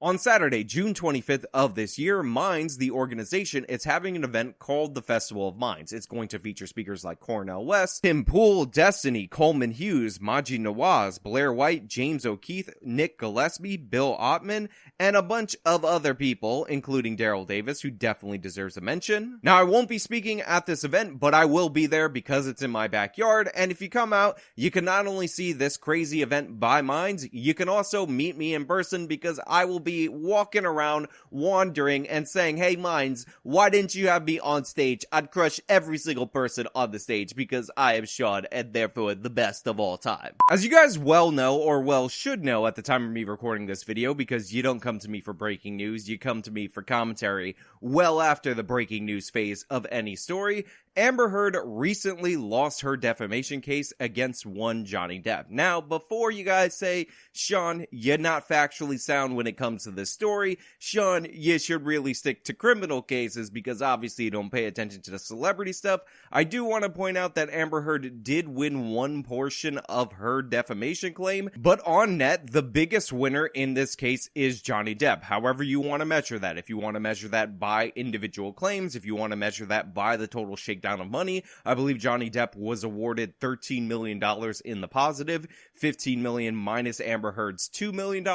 On Saturday, June 25th of this year, Minds, the organization, is having an event called the Festival of Minds. It's going to feature speakers like Cornel West, Tim Pool, Destiny, Coleman Hughes, Maji Nawaz, Blair White, James O'Keefe, Nick Gillespie, Bill Ottman, and a bunch of other people, including Daryl Davis, who definitely deserves a mention. Now, I won't be speaking at this event, but I will be there because it's in my backyard, and if you come out, you can not only see this crazy event by Minds, you can also meet me in person because I will be walking around, wandering, and saying, hey Minds, why didn't you have me on stage? I'd crush every single person on the stage because I am Sean and therefore the best of all time. As you guys well know, or well should know at the time of me recording this video, because you don't come to me for breaking news, you come to me for commentary well after the breaking news phase of any story, Amber Heard recently lost her defamation case against one Johnny Depp. Now, before you guys say, Sean, you're not factually sound when it comes to this story, Sean, you should really stick to criminal cases because obviously you don't pay attention to the celebrity stuff, I do want to point out that Amber Heard did win one portion of her defamation claim, but on net, the biggest winner in this case is Johnny Depp. However you want to measure that. If you want to measure that by individual claims, if you want to measure that by the total shakedown of money, I believe Johnny Depp was awarded $13 million in the positive, $15 million minus Amber Heard's $2 million,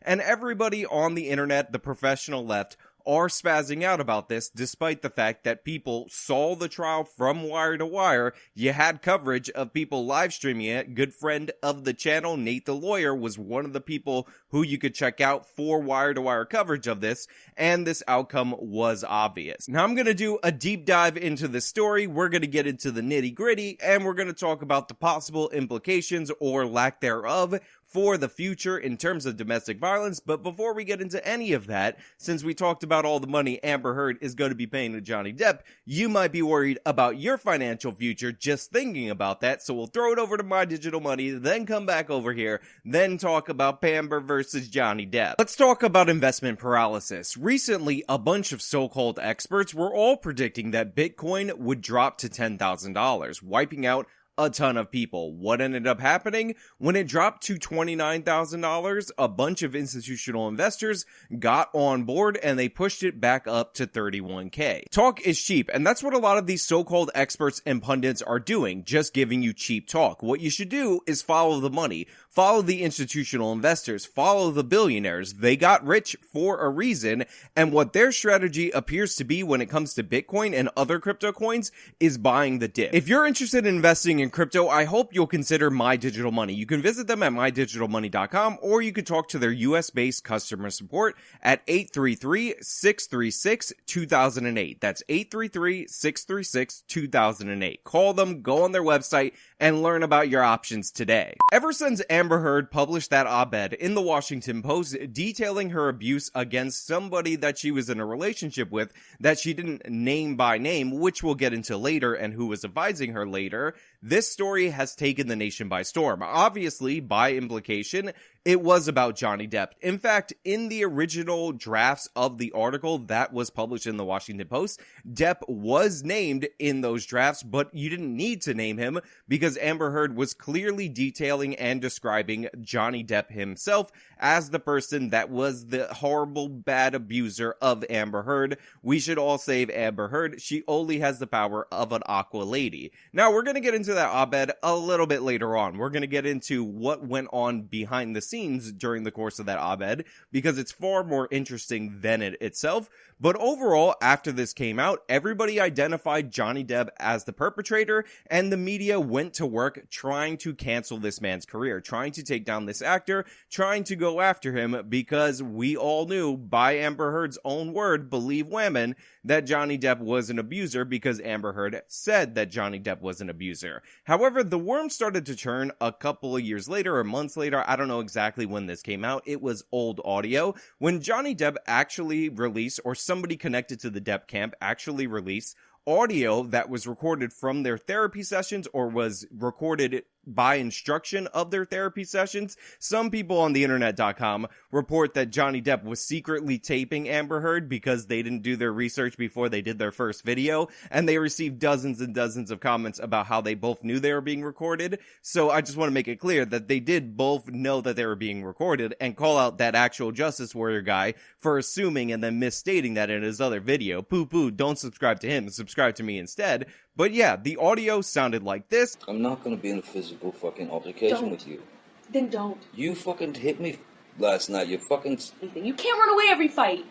and everybody on the internet, the professional left, are spazzing out about this despite the fact that people saw the trial from wire to wire. You had coverage of people live streaming it. Good friend of the channel, Nate the Lawyer, was one of the people who you could check out for wire to wire coverage of this, and this outcome was obvious. Now I'm going to do a deep dive into this story. We're going to get into the nitty gritty, and we're going to talk about the possible implications or lack thereof for the future in terms of domestic violence. But before we get into any of that, since we talked about all the money Amber Heard is going to be paying to Johnny Depp, you might be worried about your financial future just thinking about that. So we'll throw it over to My Digital Money, then come back over here, then talk about Amber versus Johnny Depp. Let's talk about investment paralysis. Recently, a bunch of so-called experts were all predicting that Bitcoin would drop to $10,000, wiping out a ton of people. What ended up happening? When it dropped to $29,000, a bunch of institutional investors got on board and they pushed it back up to $31K. Talk is cheap, and that's what a lot of these so-called experts and pundits are doing, just giving you cheap talk. What you should do is follow the money. Follow the institutional investors. Follow the billionaires. They got rich for a reason, and what their strategy appears to be when it comes to Bitcoin and other crypto coins is buying the dip. If you're interested in investing in crypto, I hope you'll consider My Digital Money. You can visit them at mydigitalmoney.com, or you could talk to their US-based customer support at 833-636-2008. That's 833-636-2008. Call them, go on their website, and learn about your options today. Ever since Amber Heard published that op-ed in the Washington Post detailing her abuse against somebody that she was in a relationship with that she didn't name by name, which we'll get into later, and who was advising her later, this story has taken the nation by storm. Obviously, by implication, it was about Johnny Depp. In fact, in the original drafts of the article that was published in the Washington Post, Depp was named in those drafts, but you didn't need to name him because Amber Heard was clearly detailing and describing Johnny Depp himself as the person that was the horrible, bad abuser of Amber Heard. We should all save Amber Heard. She only has the power of an aqua lady. Now, we're going to get into that op-ed a little bit later on. We're going to get into what went on behind the scenes during the course of that op-ed because it's far more interesting than it itself. But overall, after this came out, everybody identified Johnny Depp as the perpetrator, and the media went to work trying to cancel this man's career, trying to take down this actor, trying to go after him, because we all knew, by Amber Heard's own word, believe women, that Johnny Depp was an abuser because Amber Heard said that Johnny Depp was an abuser. However, the worm started to turn a couple of years later or months later. I don't know exactly when this came out. It was old audio. When Johnny Depp actually released, or somebody connected to the Depp camp actually released, audio that was recorded from their therapy sessions or was recorded by instruction of their therapy sessions. Some people on the internet.com report that Johnny Depp was secretly taping Amber Heard because they didn't do their research before they did their first video, and they received dozens and dozens of comments about how they both knew they were being recorded. So I just want to make it clear that they did both know that they were being recorded, and call out that actual Justice Warrior guy for assuming and then misstating that in his other video. Poo-poo, don't subscribe to him, subscribe to me instead. But yeah, the audio sounded like this. I'm not gonna be in a physical fucking altercation with you. Then don't. You fucking hit me last night. You fucking... You can't run away every fight.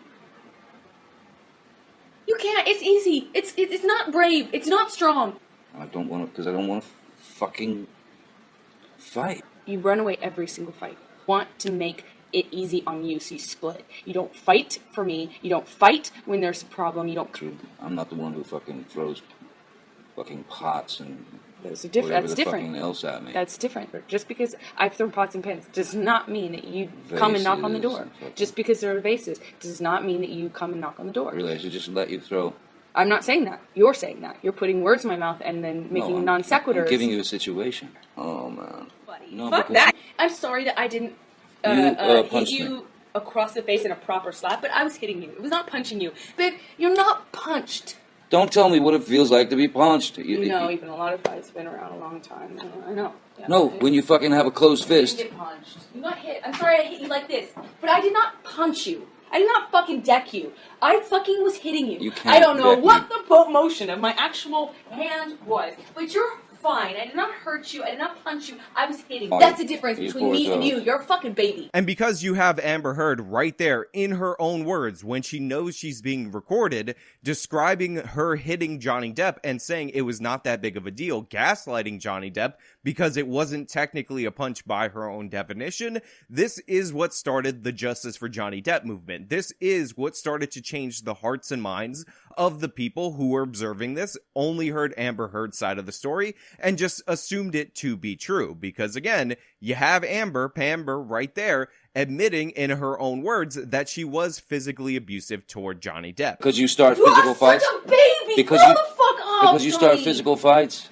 You can't. It's easy. It's not brave. It's not strong. I don't want to, because I don't want to fucking fight. You run away every single fight. Want to make it easy on you, so you split. You don't fight for me. You don't fight when there's a problem. You don't... True. I'm not the one who fucking throws fucking pots and That's whatever the different. fucking else at me. That's different. Just because I've thrown pots and pans does not mean that you come and knock on the door. Just because there are vases does not mean that you come and knock on the door. Really, I should just let you throw... I'm not saying that. You're saying that. You're putting words in my mouth and then making non sequiturs. I'm giving you a situation. Oh, man. Buddy, No, fuck that. I'm sorry that I didn't hit you me across the face in a proper slap, but I was hitting you. It was not punching you. Babe, you're not punched. Don't tell me what it feels like to be punched. You know, even a lot of fights have been around a long time. I know. Yeah. No, when you fucking have a closed fist. You didn't get punched. You got hit. I'm sorry I hit you like this, but I did not punch you. I did not fucking deck you. I fucking was hitting you. You can't I don't know deck what me. the motion of my actual hand was, but you're fine. I did not hurt you. I did not punch you. I was hitting you. That's the difference between me and you. You're a fucking baby. And because you have Amber Heard right there in her own words when she knows she's being recorded, describing her hitting Johnny Depp and saying it was not that big of a deal, gaslighting Johnny Depp because it wasn't technically a punch by her own definition, this is what started the Justice for Johnny Depp movement. This is what started to change the hearts and minds of the people who were observing this, only heard Amber Heard's side of the story, and just assumed it to be true. Because again, you have Pamber right there, admitting in her own words that she was physically abusive toward Johnny Depp. Because you start physical fights? Such a baby! Because Grow you, the fuck up, because you start physical fights?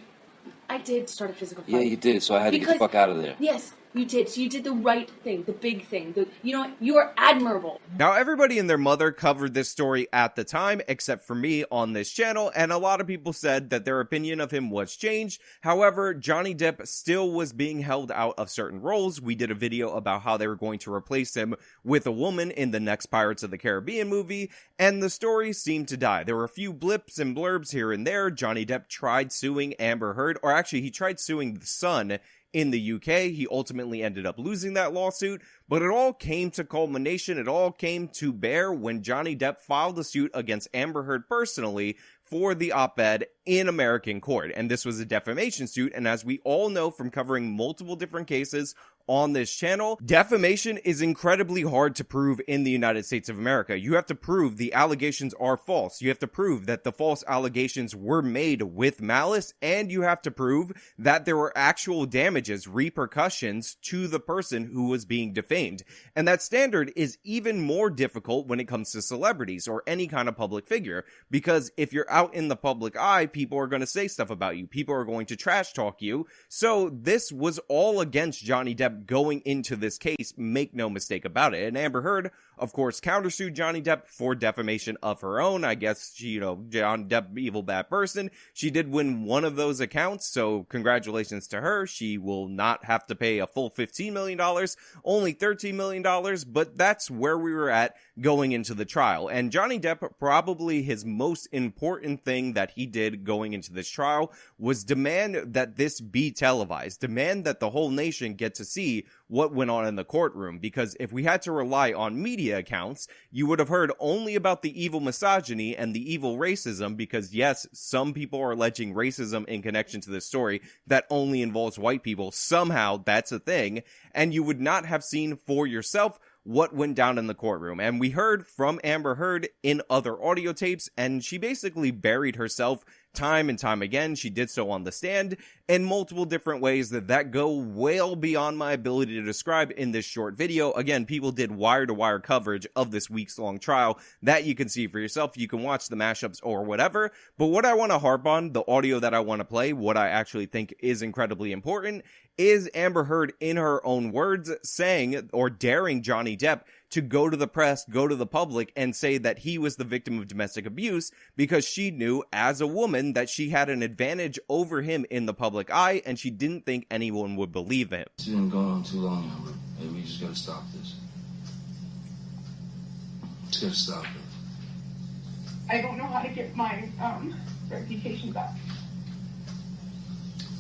I did start a physical fight. Yeah, you did, so I had to get the fuck out of there. Yes, you did. So you did the right thing, the big thing. You know what? You are admirable. Now, everybody and their mother covered this story at the time, except for me on this channel, and a lot of people said that their opinion of him was changed. However, Johnny Depp still was being held out of certain roles. We did a video about how they were going to replace him with a woman in the next Pirates of the Caribbean movie, and the story seemed to die. There were a few blips and blurbs here and there. Johnny Depp tried suing Amber Heard, or actually, he tried suing The Sun in the UK. He ultimately ended up losing that lawsuit, but it all came to culmination. It all came to bear when Johnny Depp filed a suit against Amber Heard personally for the op-ed in American court. And this was a defamation suit. And as we all know from covering multiple different cases on this channel, defamation is incredibly hard to prove in the United States of America. You have to prove the allegations are false. You have to prove that the false allegations were made with malice, and you have to prove that there were actual damages, repercussions to the person who was being defamed. And that standard is even more difficult when it comes to celebrities or any kind of public figure, because if you're out in the public eye, people are going to say stuff about you. People are going to trash talk you. So this was all against Johnny Depp going into this case, make no mistake about it. And Amber Heard, of course, countersued Johnny Depp for defamation of her own. I guess she, Johnny Depp, evil bad person. She did win one of those accounts, so congratulations to her. She will not have to pay a full $15 million, only $13 million, but that's where we were at going into the trial. And Johnny Depp, probably his most important thing that he did going into this trial was demand that this be televised, demand that the whole nation get to see what went on in the courtroom, because if we had to rely on media accounts, you would have heard only about the evil misogyny and the evil racism, because yes, some people are alleging racism in connection to this story that only involves white people. Somehow that's a thing, and you would not have seen for yourself what went down in the courtroom. And we heard from Amber Heard in other audio tapes, and she basically buried herself time and time again. She did so on the stand in multiple different ways that go well beyond my ability to describe in this short video. Again, people did wire-to-wire coverage of this weeks-long trial that you can see for yourself. You can watch the mashups or whatever. But what I want to harp on, the audio that I want to play, what I actually think is incredibly important, is Amber Heard, in her own words, saying or daring Johnny Depp to go to the press, go to the public, and say that he was the victim of domestic abuse because she knew, as a woman, that she had an advantage over him in the public eye, and she didn't think anyone would believe him. It's been going on too long, Amber. Maybe we just gotta stop this. Just gotta stop it. I don't know how to get my reputation back.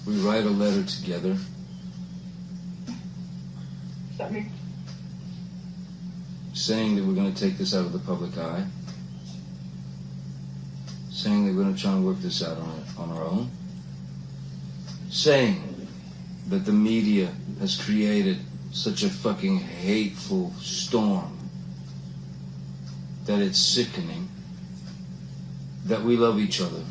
We write a letter together. That means saying that we're going to take this out of the public eye, saying that we're going to try and work this out on our own, saying that the media has created such a fucking hateful storm that it's sickening, that we love each other,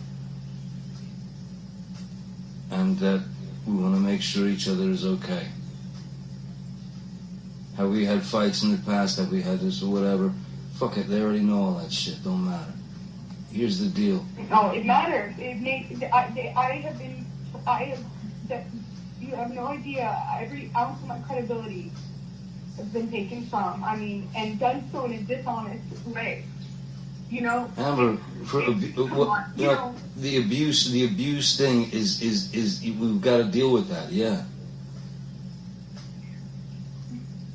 and that we want to make sure each other is okay. Have we had fights in the past? Have we had this or whatever? Fuck it, they already know all that shit. Don't matter. Here's the deal. No, it matters. It makes. You have no idea. Every ounce of my credibility has been taken from. I mean, and done so in a dishonest way. You know. Amber, the abuse thing is we've got to deal with that. Yeah.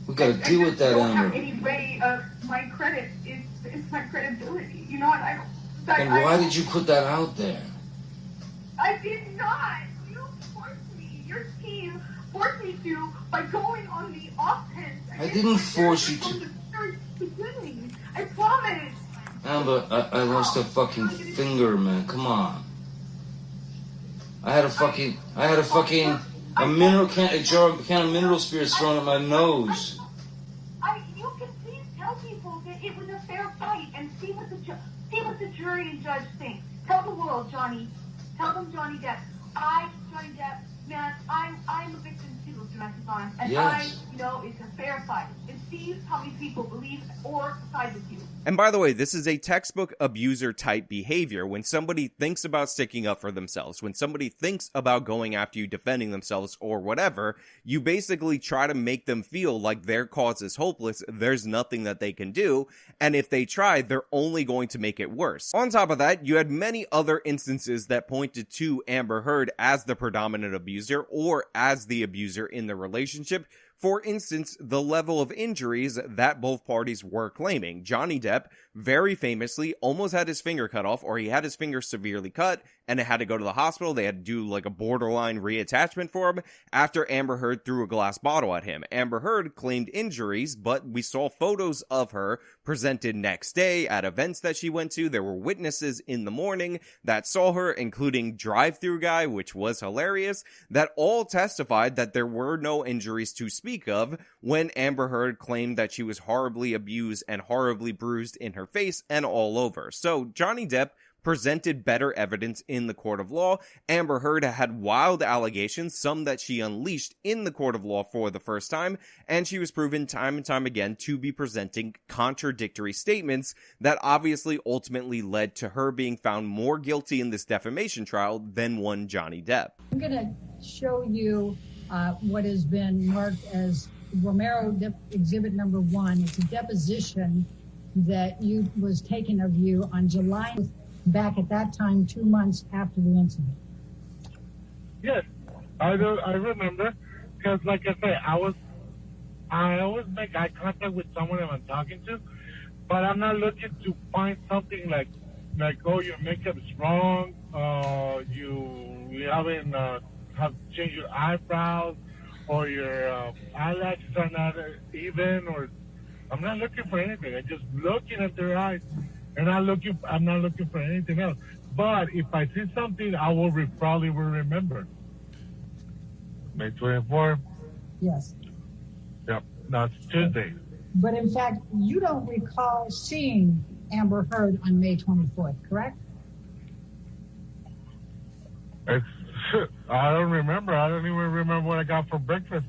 We got to deal with that, Amber. I don't have any way of my credit is my credibility. You know what? And why did you put that out there? I did not. You forced me. Your team forced me to by going on the offense. I didn't force you to. I promise. Amber, I lost a fucking finger, man. Come on. I had a mineral can of mineral spirits thrown at my nose. You can please tell people that it was a fair fight and see what the jury and judge think. Tell the world, Johnny. Tell them, Johnny Depp. Johnny Depp, man, I'm a victim too of domestic violence, and yes. I know it's a fair fight. And see how many people believe or side with you. And by the way, this is a textbook abuser type behavior. When somebody thinks about sticking up for themselves, when somebody thinks about going after you, defending themselves or whatever, you basically try to make them feel like their cause is hopeless, there's nothing that they can do, and if they try, they're only going to make it worse. On top of that, you had many other instances that pointed to Amber Heard as the predominant abuser or as the abuser in the relationship. For instance, the level of injuries that both parties were claiming. Johnny Depp very famously almost had his finger cut off, or he had his finger severely cut, and it had to go to the hospital. They had to do like a borderline reattachment for him after Amber Heard threw a glass bottle at him. Amber Heard claimed injuries, but we saw photos of her presented next day at events that she went to. There were witnesses in the morning that saw her, including drive-thru guy, which was hilarious, that all testified that there were no injuries to speak of when Amber Heard claimed that she was horribly abused and horribly bruised in her face and all over. So Johnny Depp presented better evidence in the court of law. Amber Heard had wild allegations, some that she unleashed in the court of law for the first time, and she was proven time and time again to be presenting contradictory statements that obviously ultimately led to her being found more guilty in this defamation trial than one Johnny Depp. I'm going to show you what has been marked as Romero Exhibit Number 1. It's a deposition that was taken of you on July, back at that time, 2 months after the incident. Yes, I remember, because like I say, I always make eye contact with someone that I'm talking to, but I'm not looking to find something like oh, your makeup's wrong, you haven't have changed your eyebrows, or your eyelashes are not even, or I'm not looking for anything. I'm just looking at their eyes, and I'm not looking for anything else. But if I see something, I will probably will remember. May 24th. Yes. Yep, that's Tuesday. But in fact, you don't recall seeing Amber Heard on May 24th, correct? It's, I don't remember. I don't even remember what I got for breakfast.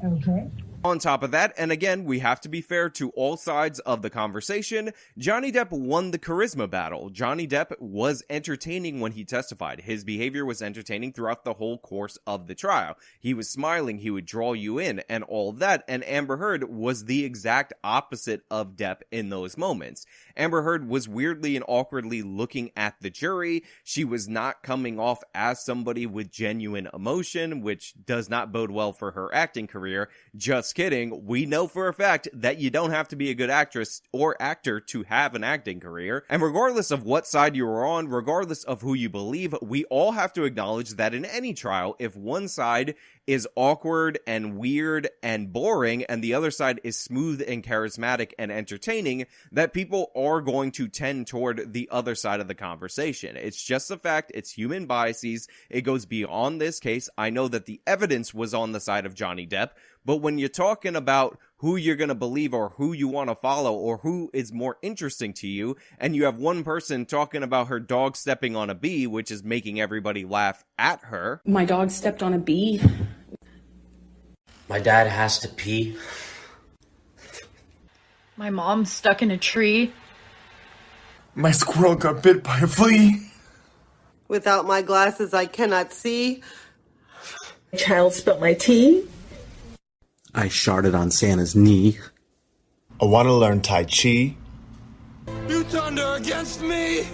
Okay. On top of that, and again, we have to be fair to all sides of the conversation, Johnny Depp won the charisma battle. Johnny Depp was entertaining when he testified. His behavior was entertaining throughout the whole course of the trial. He was smiling, he would draw you in, and all that, and Amber Heard was the exact opposite of Depp in those moments. Amber Heard was weirdly and awkwardly looking at the jury. She was not coming off as somebody with genuine emotion, which does not bode well for her acting career. Just kidding. We know for a fact that you don't have to be a good actress or actor to have an acting career. And regardless of what side you are on, regardless of who you believe, we all have to acknowledge that in any trial, if one side is awkward and weird and boring and the other side is smooth and charismatic and entertaining, that people are going to tend toward the other side of the conversation. It's just a fact. It's human biases. It goes beyond this case. I know that the evidence was on the side of Johnny Depp, but when you're talking about who you're going to believe or who you want to follow or who is more interesting to you, and you have one person talking about her dog stepping on a bee, which is making everybody laugh at her. My dog stepped on a bee. My dad has to pee. My mom's stuck in a tree. My squirrel got bit by a flea. Without my glasses, I cannot see. My child spilled my tea. I sharted on Santa's knee. I want to learn Tai Chi. You turned her against me!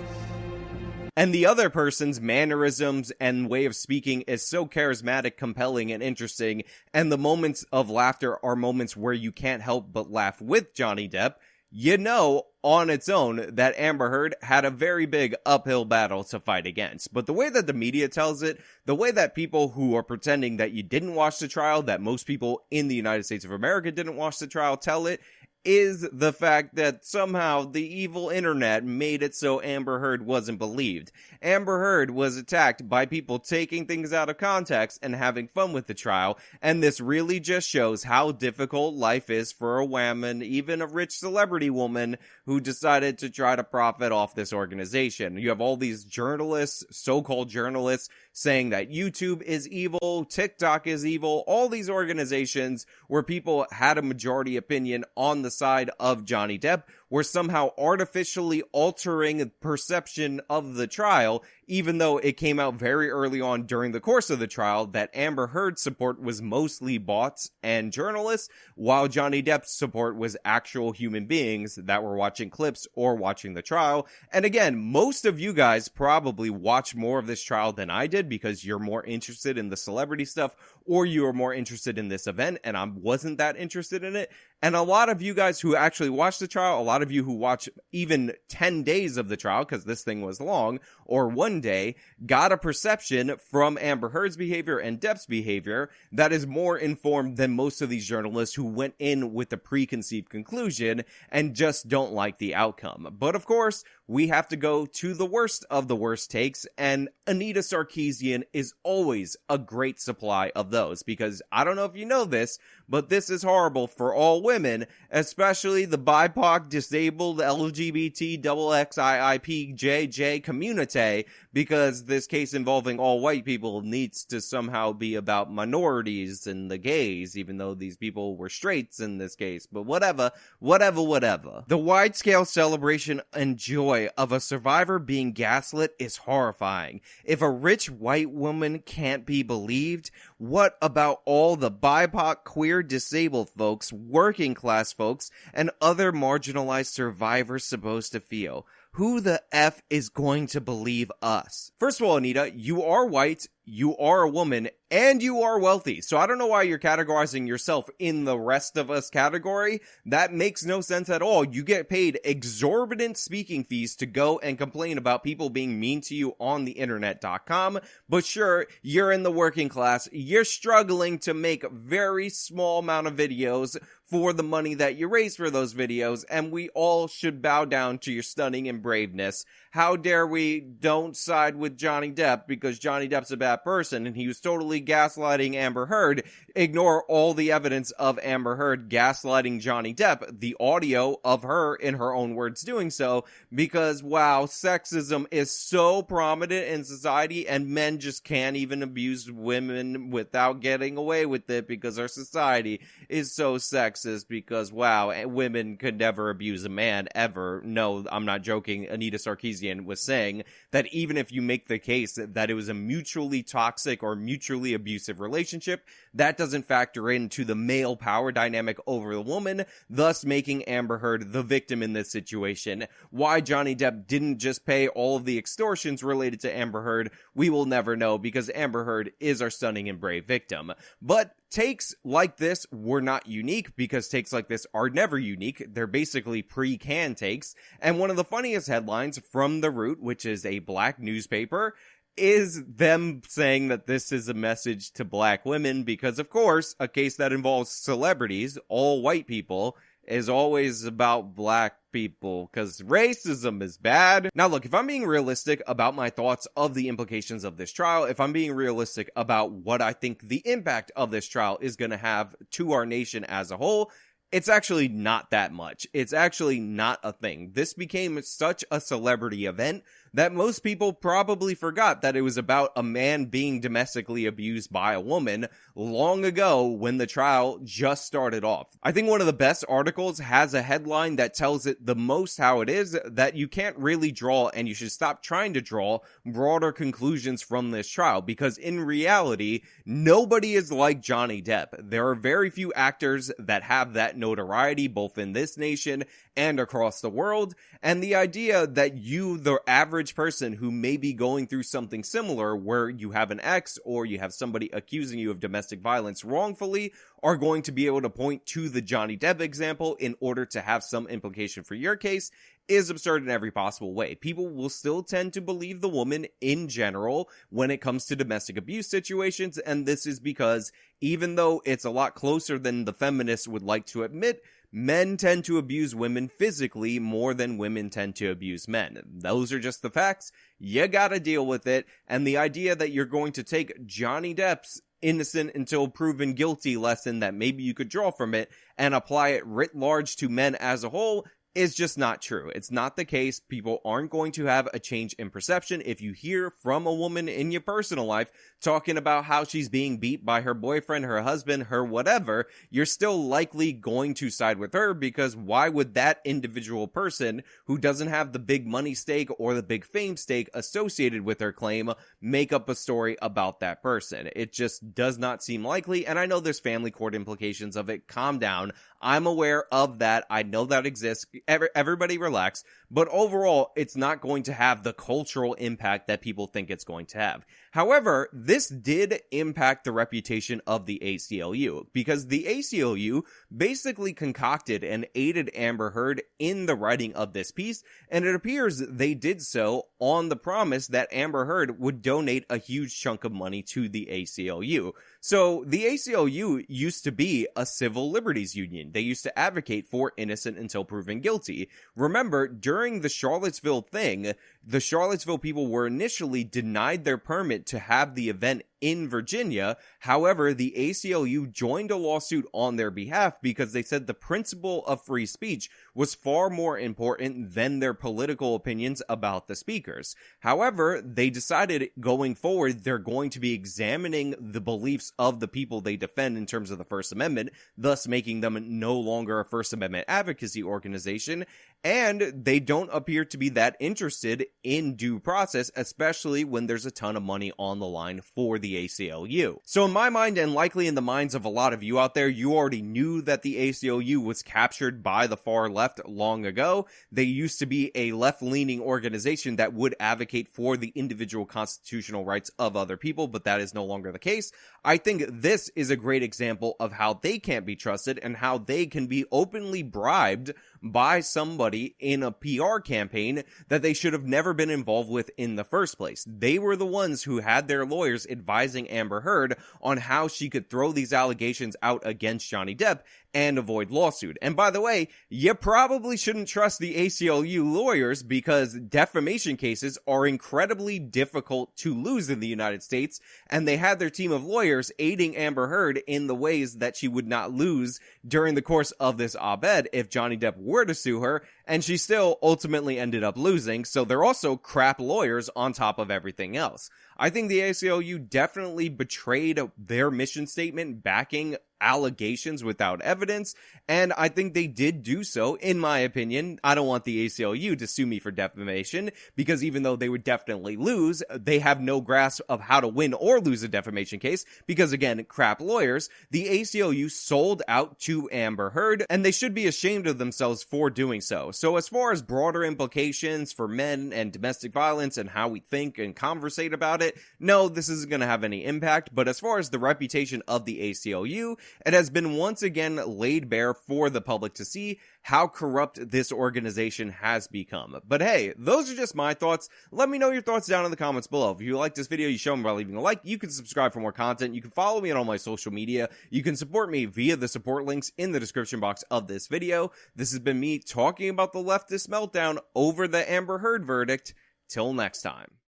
And the other person's mannerisms and way of speaking is so charismatic, compelling, and interesting, and the moments of laughter are moments where you can't help but laugh with Johnny Depp. You know, on its own, that Amber Heard had a very big uphill battle to fight against. But the way that the media tells it, the way that people who are pretending that you didn't watch the trial, that most people in the United States of America didn't watch the trial, tell it, is the fact that somehow the evil internet made it so Amber Heard wasn't believed. Amber Heard was attacked by people taking things out of context and having fun with the trial, and this really just shows how difficult life is for a woman, even a rich celebrity woman, who decided to try to profit off this organization. You have all these journalists, so-called journalists, saying that YouTube is evil, TikTok is evil, all these organizations where people had a majority opinion on the side of Johnny Depp were somehow artificially altering perception of the trial, even though it came out very early on during the course of the trial that Amber Heard's support was mostly bots and journalists, while Johnny Depp's support was actual human beings that were watching clips or watching the trial. And again, most of you guys probably watched more of this trial than I did because you're more interested in the celebrity stuff or you are more interested in this event, and I wasn't that interested in it. And a lot of you guys who actually watched the trial, a lot of you who watched even 10 days of the trial, because this thing was long, or one day, got a perception from Amber Heard's behavior and Depp's behavior that is more informed than most of these journalists who went in with a preconceived conclusion and just don't like the outcome. But of course, we have to go to the worst of the worst takes, and Anita Sarkeesian is always a great supply of those, because I don't know if you know this, but this is horrible for all women, especially the BIPOC, disabled, LGBT, XXIIPJJ community, because this case involving all white people needs to somehow be about minorities and the gays, even though these people were straights in this case, but whatever. The wide-scale celebration and joy of a survivor being gaslit is horrifying. If a rich white woman can't be believed, what about all the BIPOC, queer, disabled folks, working class folks, and other marginalized survivors supposed to feel? Who the F is going to believe us? First of all, Anita, you are white, you are a woman, and you are wealthy. So I don't know why you're categorizing yourself in the rest of us category. That makes no sense at all. You get paid exorbitant speaking fees to go and complain about people being mean to you on the internet.com. But sure, you're in the working class. You're struggling to make a very small amount of videos for the money that you raise for those videos, and we all should bow down to your stunning and braveness. How dare we don't side with Johnny Depp because Johnny Depp's a bad person and he was totally gaslighting Amber Heard. Ignore all the evidence of Amber Heard gaslighting Johnny Depp, the audio of her in her own words doing so, because wow, sexism is so prominent in society and men just can't even abuse women without getting away with it because our society is so sexist because wow, women could never abuse a man ever. No, I'm not joking. Anita Sarkeesian was saying that even if you make the case that it was a mutually toxic or mutually abusive relationship, that doesn't factor into the male power dynamic over the woman, thus making Amber Heard the victim in this situation. Why Johnny Depp didn't just pay all of the extortions related to Amber Heard, we will never know because Amber Heard is our stunning and brave victim. But takes like this were not unique because takes like this are never unique. They're basically pre-canned takes. And one of the funniest headlines from The Root, which is a black newspaper, is them saying that this is a message to black women because, of course, a case that involves celebrities, all white people, is always about black people, because racism is bad. Now look, if I'm being realistic about my thoughts of the implications of this trial, if I'm being realistic about what I think the impact of this trial is going to have to our nation as a whole, it's actually not that much. It's actually not a thing. This became such a celebrity event that most people probably forgot that it was about a man being domestically abused by a woman long ago when the trial just started off. I think one of the best articles has a headline that tells it the most how it is, that you can't really draw, and you should stop trying to draw broader conclusions from this trial, because in reality, nobody is like Johnny Depp. There are very few actors that have that notoriety, both in this nation and across the world, and the idea that you, the average person who may be going through something similar where you have an ex or you have somebody accusing you of domestic violence wrongfully, are going to be able to point to the Johnny Depp example in order to have some implication for your case is absurd in every possible way. People will still tend to believe the woman in general when it comes to domestic abuse situations, and this is because even though it's a lot closer than the feminists would like to admit, men tend to abuse women physically more than women tend to abuse men. Those are just the facts. You gotta deal with it. And the idea that you're going to take Johnny Depp's innocent until proven guilty lesson that maybe you could draw from it and apply it writ large to men as a whole is just not true. It's not the case. People aren't going to have a change in perception. If you hear from a woman in your personal life talking about how she's being beat by her boyfriend, her husband, her whatever, you're still likely going to side with her, because why would that individual person who doesn't have the big money stake or the big fame stake associated with her claim make up a story about that person? It just does not seem likely, and I know there's family court implications of it. Calm down. I'm aware of that. I know that exists. Everybody relax. But overall, it's not going to have the cultural impact that people think it's going to have. However, this did impact the reputation of the ACLU, because the ACLU basically concocted and aided Amber Heard in the writing of this piece, and it appears they did so on the promise that Amber Heard would donate a huge chunk of money to the ACLU. So the ACLU used to be a civil liberties union. They used to advocate for innocent until proven guilty. Remember, during the Charlottesville thing, the Charlottesville people were initially denied their permit to have the event in Virginia. However, the ACLU joined a lawsuit on their behalf because they said the principle of free speech was far more important than their political opinions about the speakers. However, they decided going forward they're going to be examining the beliefs of the people they defend in terms of the First Amendment, thus making them no longer a First Amendment advocacy organization, and they don't appear to be that interested in due process, especially when there's a ton of money on the line for the ACLU. So in my mind, and likely in the minds of a lot of you out there, you already knew that the ACLU was captured by the far left long ago. They used to be a left-leaning organization that would advocate for the individual constitutional rights of other people, but that is no longer the case. I think this is a great example of how they can't be trusted and how they can be openly bribed by somebody in a PR campaign that they should have never been involved with in the first place. They were the ones who had their lawyers advising Amber Heard on how she could throw these allegations out against Johnny Depp and avoid lawsuit. And by the way, you probably shouldn't trust the ACLU lawyers because defamation cases are incredibly difficult to lose in the United States, and they had their team of lawyers aiding Amber Heard in the ways that she would not lose during the course of this op-ed if Johnny Depp were to sue her, and she still ultimately ended up losing, so they're also crap lawyers on top of everything else. I think the ACLU definitely betrayed their mission statement backing allegations without evidence, and I think they did do so, in my opinion. I don't want the ACLU to sue me for defamation, because even though they would definitely lose, they have no grasp of how to win or lose a defamation case, because again, crap lawyers. The ACLU sold out to Amber Heard, and they should be ashamed of themselves for doing so. So as far as broader implications for men and domestic violence and how we think and conversate about it, no, this isn't going to have any impact, but as far as the reputation of the ACLU, it has been once again laid bare for the public to see how corrupt this organization has become. But hey, those are just my thoughts. Let me know your thoughts down in the comments below. If you like this video, you show me by leaving a like. You can subscribe for more content. You can follow me on all my social media. You can support me via the support links in the description box of this video. This has been me talking about the leftist meltdown over the Amber Heard verdict. Till next time.